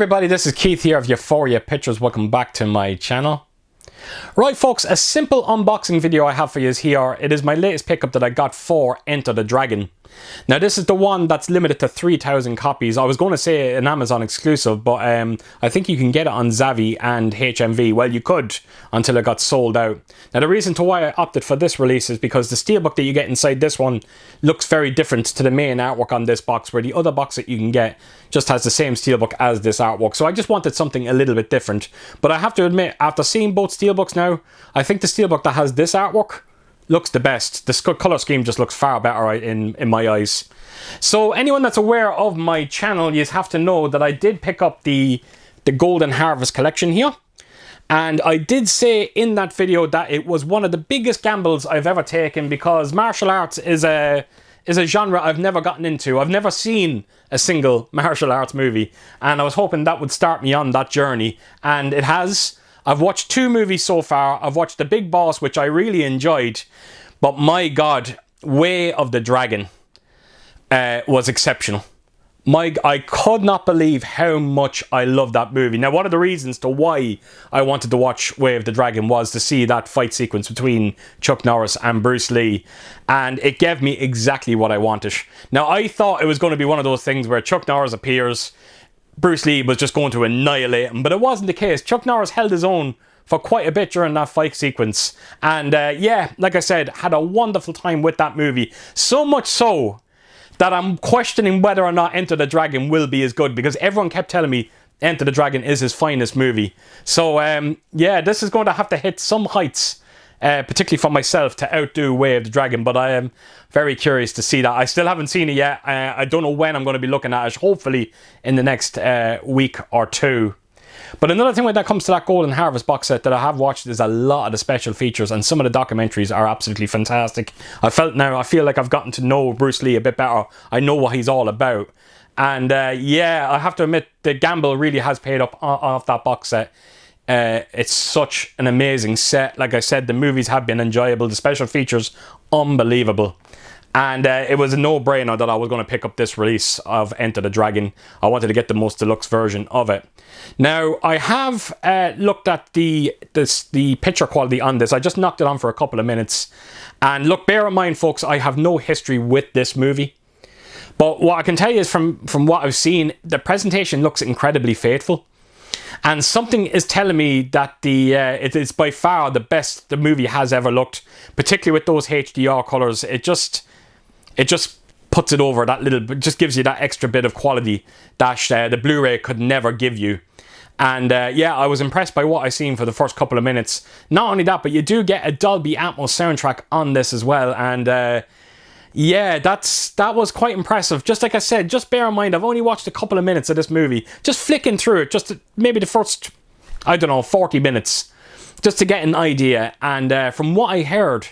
everybody, this is Keith here of Euphoria Pictures. Welcome back to my channel. Right folks, a simple unboxing video I have for you is here. It is my latest pickup that I got for Enter the Dragon. Now this is the one that's limited to 3,000 copies. I was going to say an Amazon exclusive, but I think you can get it on Zavvi and HMV. Well, you could until it got sold out. Now the reason to why I opted for this release is because the steelbook that you get inside this one looks very different to the main artwork on this box, where the other box that you can get just has the same steelbook as this artwork. So I just wanted something a little bit different. But I have to admit, after seeing both steelbooks now, I think the steelbook that has this artwork looks the best. The color scheme just looks far better in my eyes. So anyone that's aware of my channel, you have to know that I did pick up the Golden Harvest collection here. And I did say in that video that it was one of the biggest gambles I've ever taken, because martial arts is a genre I've never gotten into. I've never seen a single martial arts movie, and I was hoping that would start me on that journey, and it has. I've watched 2 movies so far. I've watched The Big Boss, which I really enjoyed, but my God, Way of the Dragon was exceptional. I could not believe how much I loved that movie. Now, one of the reasons to why I wanted to watch Way of the Dragon was to see that fight sequence between Chuck Norris and Bruce Lee, and it gave me exactly what I wanted. Now, I thought it was going to be one of those things where Chuck Norris appears, Bruce Lee was just going to annihilate him, but it wasn't the case. Chuck Norris held his own for quite a bit during that fight sequence, and yeah, like I said, had a wonderful time with that movie. So much so that I'm questioning whether or not Enter the Dragon will be as good, because everyone kept telling me Enter the Dragon is his finest movie. So yeah, this is going to have to hit some heights, particularly for myself, to outdo Way of the Dragon, but I am very curious to see that. I still haven't seen it yet. I don't know when I'm going to be looking at it, hopefully in the next week or 2. But another thing when that comes to that Golden Harvest box set that I have watched is a lot of the special features, and some of the documentaries are absolutely fantastic. I feel like I've gotten to know Bruce Lee a bit better. I know what he's all about. And yeah, I have to admit, the gamble really has paid up off that box set. It's such an amazing set. Like I said, the movies have been enjoyable. The special features, unbelievable. And it was a no-brainer that I was going to pick up this release of Enter the Dragon. I wanted to get the most deluxe version of it. Now, I have looked at the picture quality on this. I just knocked it on for a couple of minutes. And look, bear in mind, folks, I have no history with this movie. But what I can tell you is from what I've seen, the presentation looks incredibly faithful. And something is telling me that it is by far the best the movie has ever looked, particularly with those HDR colors. It just puts it over that little, just gives you that extra bit of quality that the Blu-ray could never give you. And yeah, I was impressed by what I seen for the first couple of minutes. Not only that, but you do get a Dolby Atmos soundtrack on this as well. And yeah, that was quite impressive. Just like I said, just bear in mind, I've only watched a couple of minutes of this movie. Just flicking through it, just maybe the first, I don't know, 40 minutes. Just to get an idea. And from what I heard,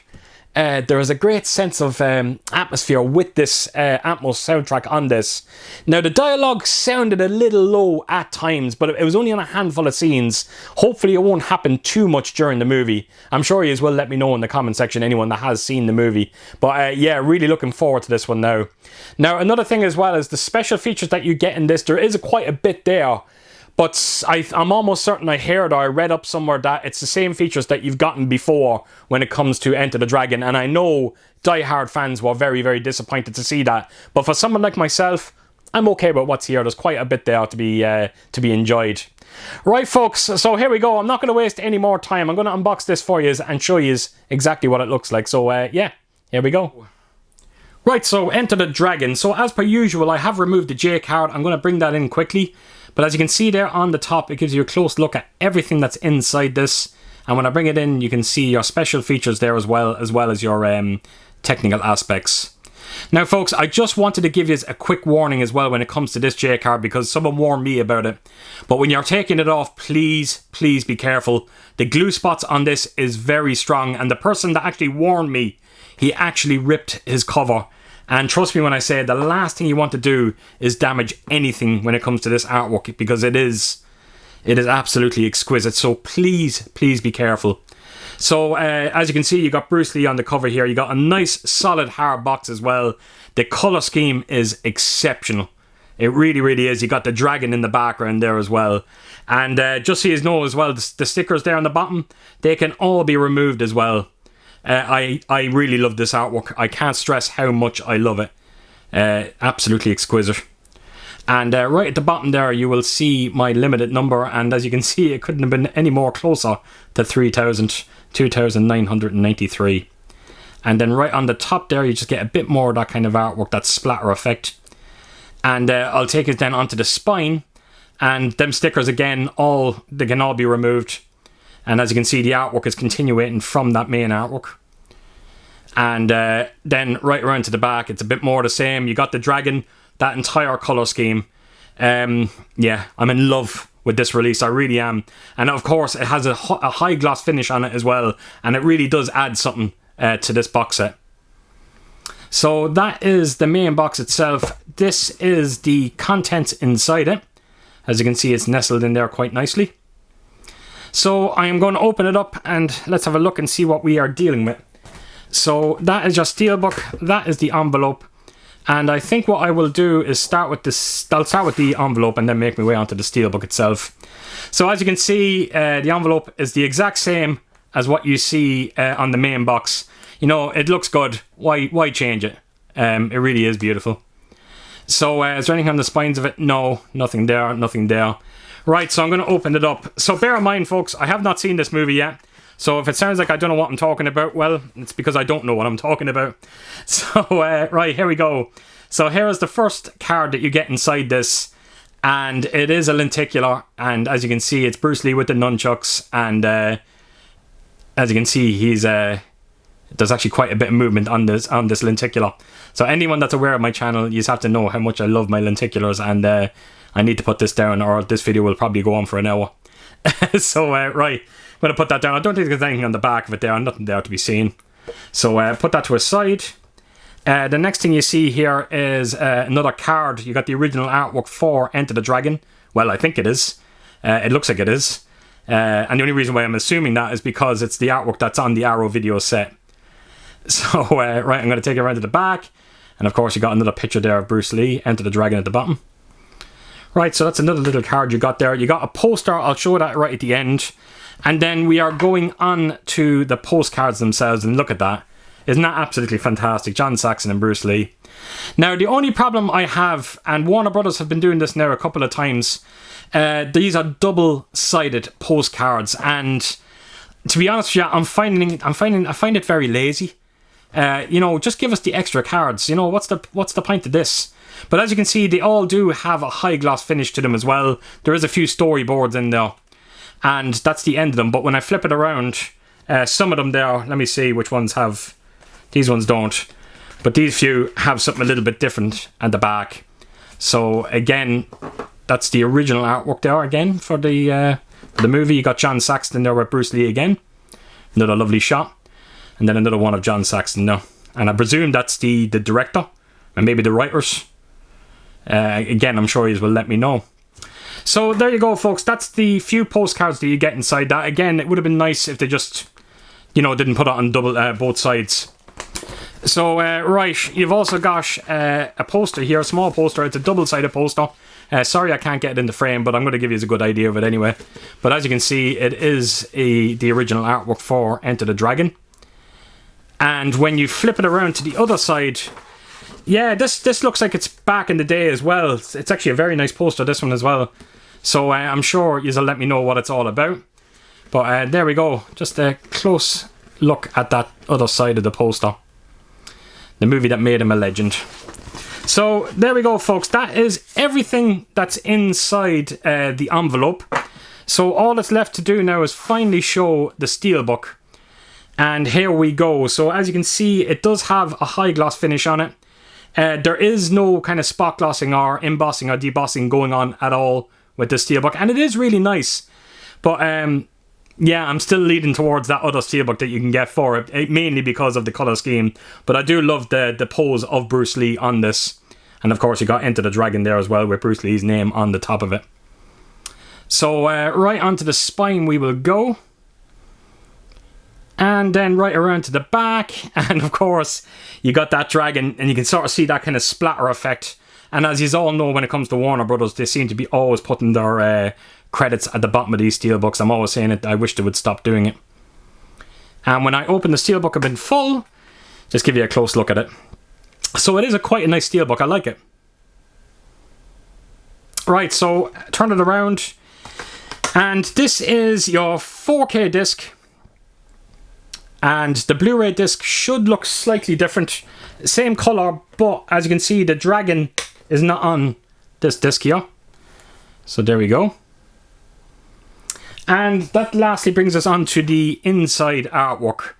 there is a great sense of atmosphere with this Atmos soundtrack on this. Now, the dialogue sounded a little low at times, but it was only on a handful of scenes. Hopefully it won't happen too much during the movie. I'm sure you will let me know in the comment section, anyone that has seen the movie. But yeah, really looking forward to this one now. Now, another thing as well is the special features that you get in this. There is quite a bit there. But I'm almost certain I heard or I read up somewhere that it's the same features that you've gotten before when it comes to Enter the Dragon. And I know die-hard fans were very, very disappointed to see that. But for someone like myself, I'm okay with what's here. There's quite a bit there to be enjoyed. Right, folks, so here we go. I'm not going to waste any more time. I'm going to unbox this for you and show you exactly what it looks like. So yeah, here we go. Right, so Enter the Dragon. So as per usual, I have removed the J card. I'm going to bring that in quickly. But as you can see there on the top, it gives you a close look at everything that's inside this. And when I bring it in, you can see your special features there as well as your technical aspects. Now, folks, I just wanted to give you a quick warning as well when it comes to this J card, because someone warned me about it. But when you're taking it off, please be careful. The glue spots on this is very strong, and the person that actually warned me, he actually ripped his cover. And trust me when I say the last thing you want to do is damage anything when it comes to this artwork, because it is absolutely exquisite. So please be careful. So as you can see, you got Bruce Lee on the cover here. You got a nice solid hard box as well. The color scheme is exceptional. It really, really is. You got the dragon in the background there as well. And just so you know as well, the stickers there on the bottom, they can all be removed as well. I really love this artwork. I can't stress how much I love it. Absolutely exquisite. And right at the bottom there, you will see my limited number. And as you can see, it couldn't have been any more closer to 3,000, 2,993. And then right on the top there, you just get a bit more of that kind of artwork, that splatter effect. And I'll take it then onto the spine, and them stickers again, they can all be removed. And as you can see, the artwork is continuating from that main artwork. And then right around to the back, it's a bit more the same. You got the dragon, that entire colour scheme. Yeah, I'm in love with this release, I really am. And of course, it has a high gloss finish on it as well, and it really does add something to this box set. So that is the main box itself. This is the contents inside it. As you can see, it's nestled in there quite nicely. So I am going to open it up and let's have a look and see what we are dealing with. So that is your steelbook, that is the envelope. And I think what I will do is start with this. I'll start with the envelope and then make my way onto the steelbook itself. So as you can see, the envelope is the exact same as what you see on the main box. You know, it looks good. Why change it? It really is beautiful. So is there anything on the spines of it? No, nothing there, nothing there. Right, so I'm going to open it up. So bear in mind, folks, I have not seen this movie yet. So if it sounds like I don't know what I'm talking about, well, it's because I don't know what I'm talking about. So, right, here we go. So here is the first card that you get inside this. And it is a lenticular. And as you can see, it's Bruce Lee with the nunchucks. And as you can see, he's... there's actually quite a bit of movement on this lenticular. So anyone that's aware of my channel, you just have to know how much I love my lenticulars. And I need to put this down, or this video will probably go on for an hour. So, right. I'm going to put that down. I don't think there's anything on the back of it there. Nothing there to be seen. So put that to a side. The next thing you see here is another card. You got the original artwork for Enter the Dragon. Well, I think it is. It looks like it is. And the only reason why I'm assuming that is because it's the artwork that's on the Arrow video set. So, right, I'm going to take it around to the back. And of course, you got another picture there of Bruce Lee, Enter the Dragon at the bottom. Right, so that's another little card you got there. You got a poster. I'll show that right at the end. And then we are going on to the postcards themselves, and look at that. Isn't that absolutely fantastic? John Saxon and Bruce Lee. Now, the only problem I have, and Warner Brothers have been doing this now a couple of times, these are double-sided postcards, and to be honest with you, I find it very lazy. You know, just give us the extra cards. You know, what's the point of this? But as you can see, they all do have a high gloss finish to them as well. There is a few storyboards in there. And that's the end of them. But when I flip it around, some of them there, let me see which ones have. These ones don't. But these few have something a little bit different at the back. So again, that's the original artwork there again for the movie. You got John Saxon there with Bruce Lee again. Another lovely shot. And then another one of John Saxon there. And I presume that's the director. And maybe the writers. Again, I'm sure you will let me know. So there you go, folks. That's the few postcards that you get inside that. Again, it would have been nice if they just, you know, didn't put it on both sides. So, right, you've also got a poster here, a small poster. It's a double-sided poster. Sorry I can't get it in the frame, but I'm going to give you a good idea of it anyway. But as you can see, it is the original artwork for Enter the Dragon. And when you flip it around to the other side, yeah, this looks like it's back in the day as well. It's actually a very nice poster, this one as well. So I'm sure you'll let me know what it's all about. But there we go. Just a close look at that other side of the poster. The movie that made him a legend. So there we go, folks. That is everything that's inside the envelope. So all that's left to do now is finally show the steelbook. And here we go. So as you can see, it does have a high gloss finish on it. There is no kind of spot glossing or embossing or debossing going on at all with the steelbook, and it is really nice. But yeah, I'm still leading towards that other steelbook that you can get for it, mainly because of the colour scheme. But I do love the pose of Bruce Lee on this. And of course you got Enter the Dragon there as well with Bruce Lee's name on the top of it. So right onto the spine we will go. And then right around to the back. And of course, you got that dragon, and you can sort of see that kind of splatter effect And as you all know, when it comes to Warner Brothers, they seem to be always putting their credits at the bottom of these steelbooks. I'm always saying it. I wish they would stop doing it. And when I open the steelbook up in full, just give you a close look at it. So it is quite a nice steelbook. I like it. Right, so turn it around. And this is your 4K disc. And the Blu-ray disc should look slightly different. Same colour, but as you can see, the dragon is not on this disc here. So there we go. And that lastly brings us on to the inside artwork.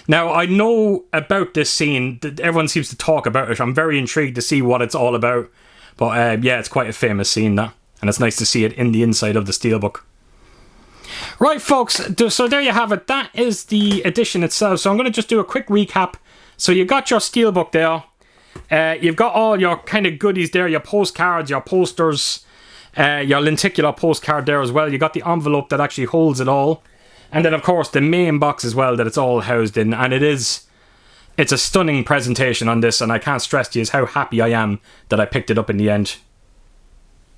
Now, I know about this scene. Everyone seems to talk about it. I'm very intrigued to see what it's all about. But yeah, it's quite a famous scene, that. And it's nice to see it in the inside of the steelbook. Right, folks, so there you have it. That is the edition itself. So I'm going to just do a quick recap. So you got your steelbook there. You've got all your kind of goodies there, your postcards, your posters, your lenticular postcard there as well. You got the envelope that actually holds it all. And then, of course, the main box as well that it's all housed in. And it's a stunning presentation on this, and I can't stress to you how happy I am that I picked it up in the end.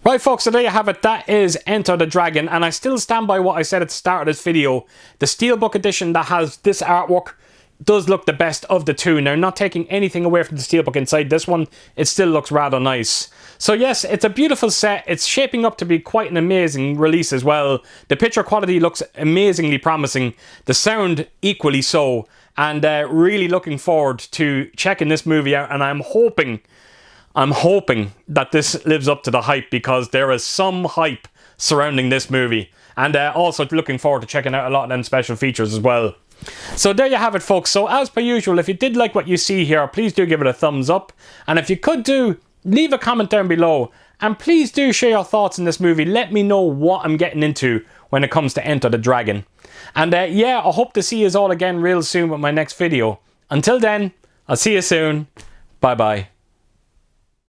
Right, folks, so there you have it. That is Enter the Dragon, and I still stand by what I said at the start of this video. The Steelbook edition that has this artwork does look the best of the two. Now, not taking anything away from the Steelbook inside this one, it still looks rather nice. So yes, it's a beautiful set. It's shaping up to be quite an amazing release as well. The picture quality looks amazingly promising. The sound equally so. And really looking forward to checking this movie out, and I'm hoping that this lives up to the hype, because there is some hype surrounding this movie. And also looking forward to checking out a lot of them special features as well. So there you have it, folks. So as per usual, if you did like what you see here, please do give it a thumbs up. And if you could do, leave a comment down below. And please do share your thoughts in this movie. Let me know what I'm getting into when it comes to Enter the Dragon. And yeah, I hope to see you all again real soon with my next video. Until then, I'll see you soon. Bye bye.